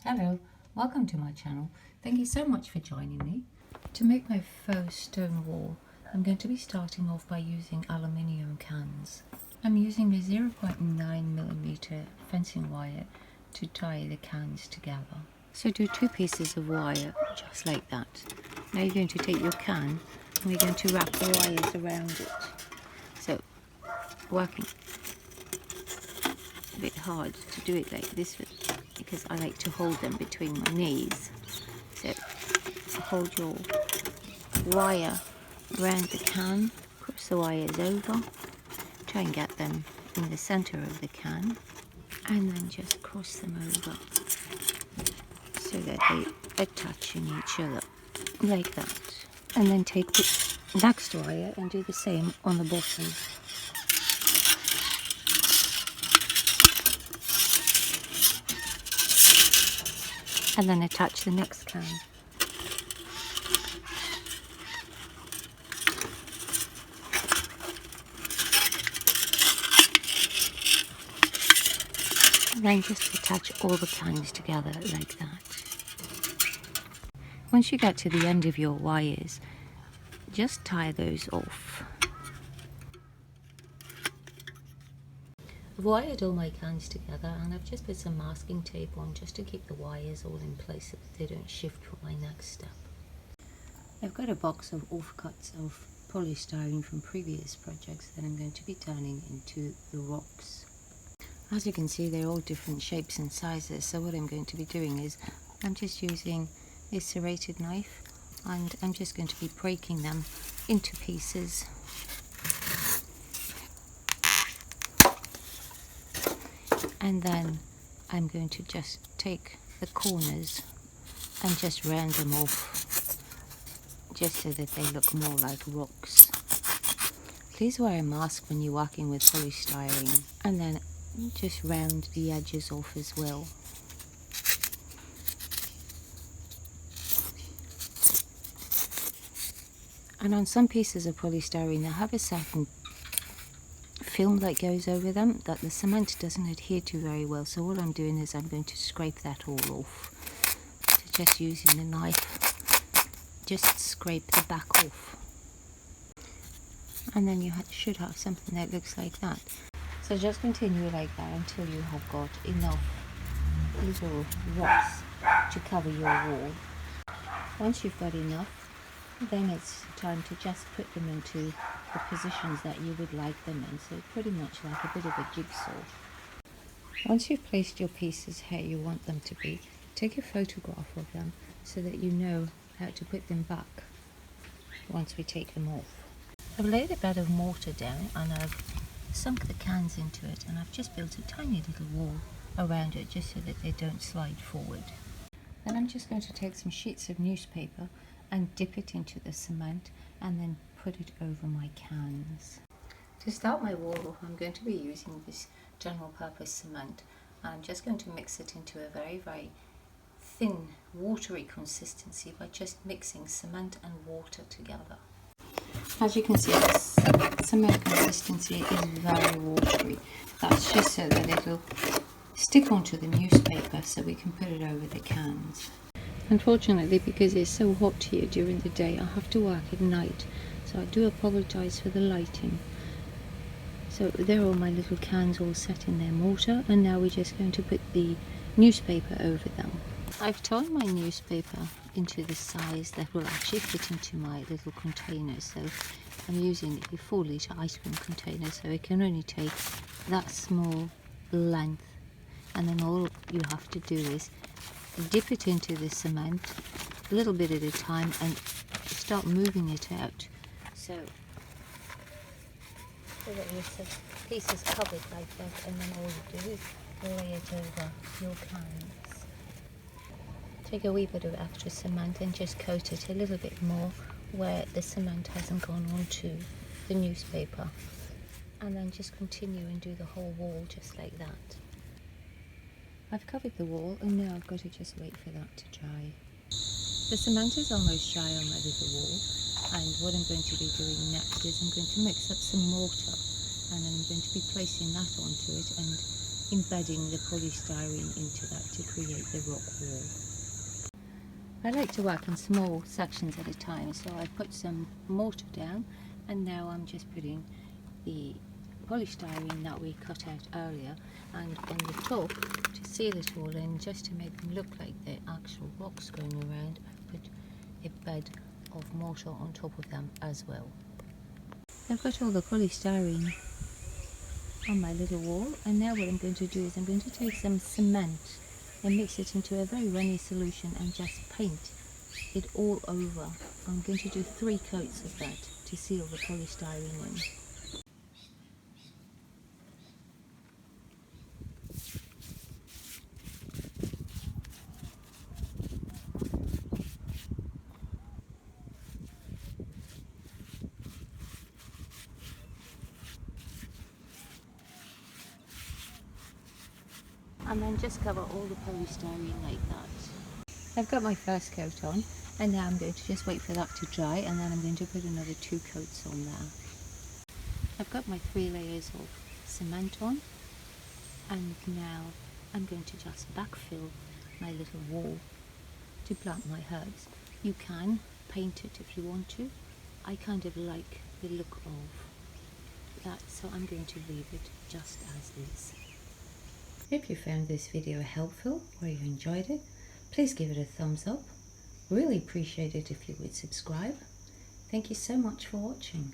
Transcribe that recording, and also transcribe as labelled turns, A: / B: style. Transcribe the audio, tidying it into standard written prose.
A: Hello, welcome to my channel. Thank you so much for joining me. To make my faux stone wall, I'm going to be starting off by using aluminium cans. I'm using a 0.9mm fencing wire to tie the cans together. So do 2 pieces of wire, just like that. Now you're going to take your can and we're going to wrap the wires around it. So, working a bit hard to do it like this because I like to hold them between my knees. So hold your wire around the can, cross the wires over, try and get them in the center of the can, and then just cross them over so that they are touching each other like that. And then take the next wire and do the same on the bottom. And then attach the next can. And then just attach all the cans together like that. Once you get to the end of your wires, just tie those off. I've wired all my cans together and I've just put some masking tape on just to keep the wires all in place so that they don't shift for my next step. I've got a box of offcuts of polystyrene from previous projects that I'm going to be turning into the rocks. As you can see, they're all different shapes and sizes, so what I'm going to be doing is I'm just using a serrated knife and I'm just going to be breaking them into pieces. And then I'm going to just take the corners and just round them off, just so that they look more like rocks. Please wear a mask when you're working with polystyrene, and then just round the edges off as well. And on some pieces of polystyrene, they have a certain film that goes over them that the cement doesn't adhere to very well, so what I'm doing is I'm going to scrape that all off. So just using the knife, just scrape the back off, and then you should have something that looks like that. So just continue like that until you have got enough little rocks to cover your wall. Once you've got enough, then it's time to just put them into the positions that you would like them in, so pretty much like a bit of a jigsaw. Once you've placed your pieces how you want them to be, take a photograph of them so that you know how to put them back once we take them off. I've laid a bed of mortar down and I've sunk the cans into it, and I've just built a tiny little wall around it just so that they don't slide forward. Then I'm just going to take some sheets of newspaper and dip it into the cement and then put it over my cans. To start my wall off, I'm going to be using this general purpose cement, and I'm just going to mix it into a very, very thin watery consistency by just mixing cement and water together. As you can see, this cement consistency is very watery. That's just so that it'll stick onto the newspaper so we can put it over the cans. Unfortunately, because it's so hot here during the day, I have to work at night, so I do apologise for the lighting. So there are all my little cans all set in their mortar, and now we're just going to put the newspaper over them. I've torn my newspaper into the size that will actually fit into my little container, so I'm using a 4-litre ice cream container, so it can only take that small length, and then all you have to do is dip it into the cement a little bit at a time and start moving it out, so that your piece is covered like that, and then all you do is lay it over your cans. Take a wee bit of extra cement and just coat it a little bit more where the cement hasn't gone onto the newspaper, and then just continue and do the whole wall just like that. I've covered the wall, and now I've got to just wait for that to dry. The cement is almost dry on my little wall, and what I'm going to be doing next is I'm going to mix up some mortar, and then I'm going to be placing that onto it and embedding the polystyrene into that to create the rock wall. I like to work in small sections at a time, so I put some mortar down, and now I'm just putting the polystyrene that we cut out earlier and on the top to seal it all in, just to make them look like the actual rocks going around. Put a bed of mortar on top of them as well. I've got all the polystyrene on my little wall, and now what I'm going to do is I'm going to take some cement and mix it into a very runny solution and just paint it all over. I'm going to do 3 coats of that to seal the polystyrene in. And then just cover all the polystyrene like that. I've got my first coat on, and now I'm going to just wait for that to dry, and then I'm going to put another 2 coats on there. I've got my 3 layers of cement on, and now I'm going to just backfill my little wall to plant my herbs. You can paint it if you want to. I kind of like the look of that, so I'm going to leave it just as is. If you found this video helpful or you enjoyed it, please give it a thumbs up. Really appreciate it if you would subscribe. Thank you so much for watching.